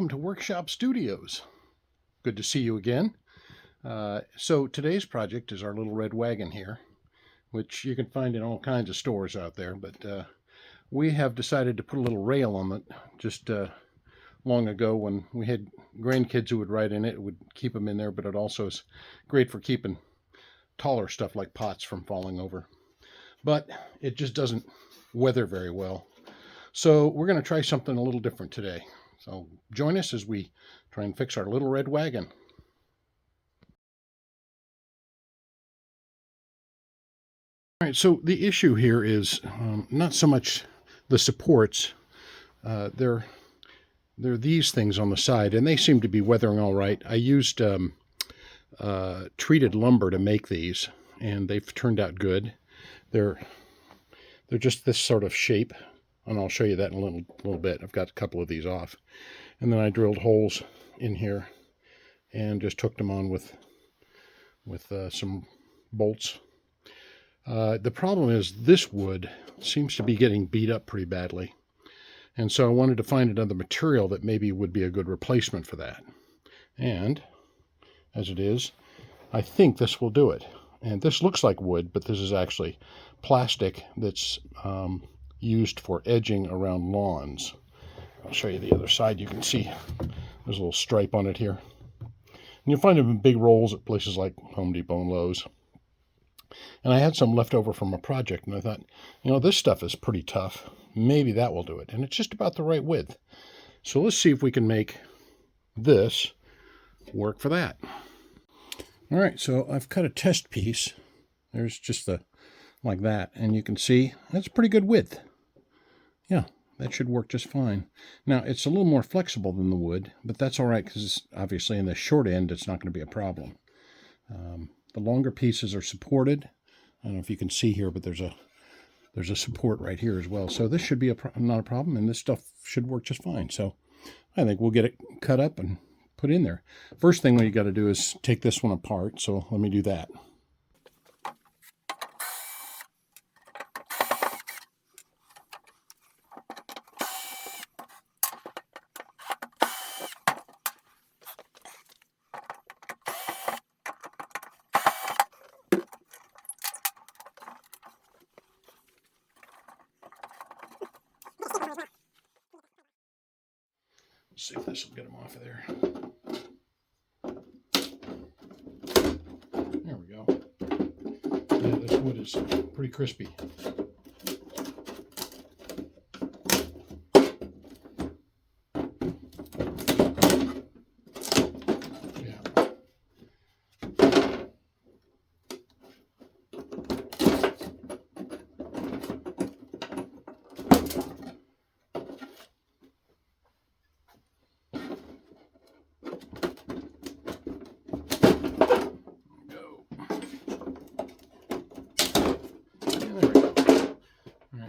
welcome to Workshop Studios. Good to see you again. So today's project is our little red wagon here, which you can find in all kinds of stores out there, but we have decided to put a little rail on it just long ago when we had grandkids who would ride in it. It would keep them in there, but it also is great for keeping taller stuff like pots from falling over. But it just doesn't weather very well. So we're going to try something a little different today. So join us as we try and fix our little red wagon. All right, so the issue here is not so much the supports. They're these things on the side, and they seem to be weathering all right. I used treated lumber to make these, and they've turned out good. They're just this sort of shape, and I'll show you that in a little bit. I've got a couple of these off. And then I drilled holes in here and just hooked them on with some bolts. The problem is this wood seems to be getting beat up pretty badly. And so I wanted to find another material that maybe would be a good replacement for that. And as it is, I think this will do it. And this looks like wood, but this is actually plastic that's used for edging around lawns. I'll show you the other side. You can see there's a little stripe on it here. And you'll find them in big rolls at places like Home Depot and Lowe's. And I had some left over from a project, and I thought, this stuff is pretty tough. Maybe that will do it. And it's just about the right width. So let's see if we can make this work for that. All right, so I've cut a test piece. There's just like that, and you can see that's a pretty good width. Yeah, that should work just fine. Now, it's a little more flexible than the wood, but that's all right because obviously in the short end, it's not going to be a problem. The longer pieces are supported. I don't know if you can see here, but there's a support right here as well. So this should be not a problem, and this stuff should work just fine. So I think we'll get it cut up and put in there. First thing we got to do is take this one apart. So let me do that. See if this will get them off of there. There we go. Yeah, this wood is pretty crispy.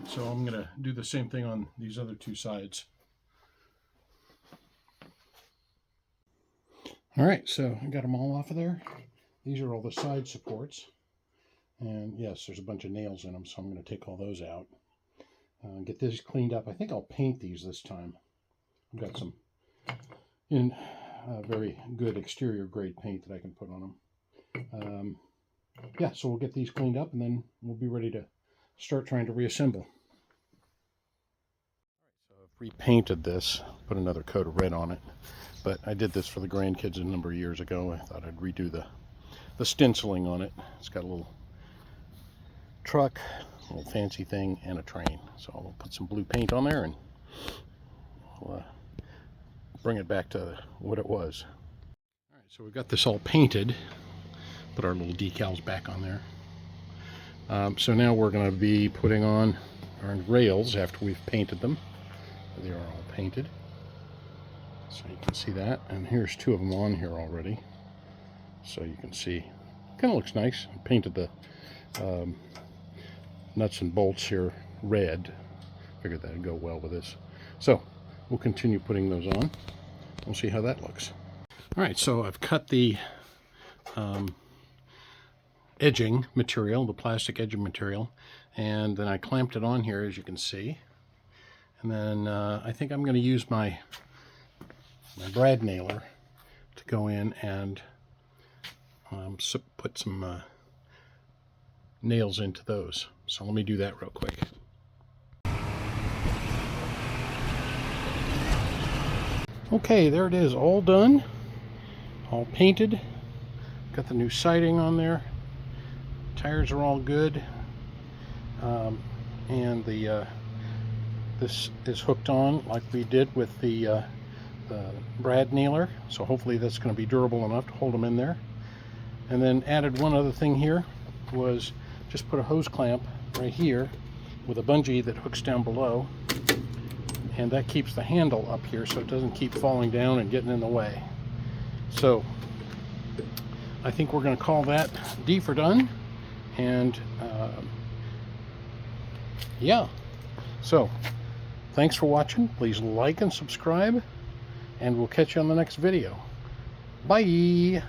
So I'm going to do the same thing on these other two sides. All right, so I got them all off of there. These are all the side supports. And yes, there's a bunch of nails in them, so I'm going to take all those out. Get this cleaned up. I think I'll paint these this time. I've got some very good exterior grade paint that I can put on them. Yeah, so we'll get these cleaned up and then we'll be ready to start trying to reassemble. So I've repainted this, put another coat of red on it, but I did this for the grandkids a number of years ago. I thought I'd redo the stenciling on it. It's got a little truck, a little fancy thing, and a train. So I'll put some blue paint on there and we'll bring it back to what it was. All right, so we've got this all painted. Put our little decals back on there. So now we're going to be putting on our rails after we've painted them. They are all painted. So you can see that. And here's two of them on here already. So you can see. Kind of looks nice. I painted the nuts and bolts here red. Figured that would go well with this. So we'll continue putting those on. We'll see how that looks. All right, so I've cut the edging material, the plastic edging material, and then I clamped it on here, as you can see. And then I think I'm going to use my my brad nailer to go in and put some nails into those. So let me do that real quick. Okay, there it is, all done, all painted. Got the new siding on there. Tires are all good, and this is hooked on like we did with the brad nailer. So hopefully that's going to be durable enough to hold them in there. And then added one other thing here, was just put a hose clamp right here with a bungee that hooks down below, and that keeps the handle up here so it doesn't keep falling down and getting in the way. So I think we're going to call that D for done. And yeah, so thanks for watching. Please like and subscribe, and we'll catch you on the next video. Bye.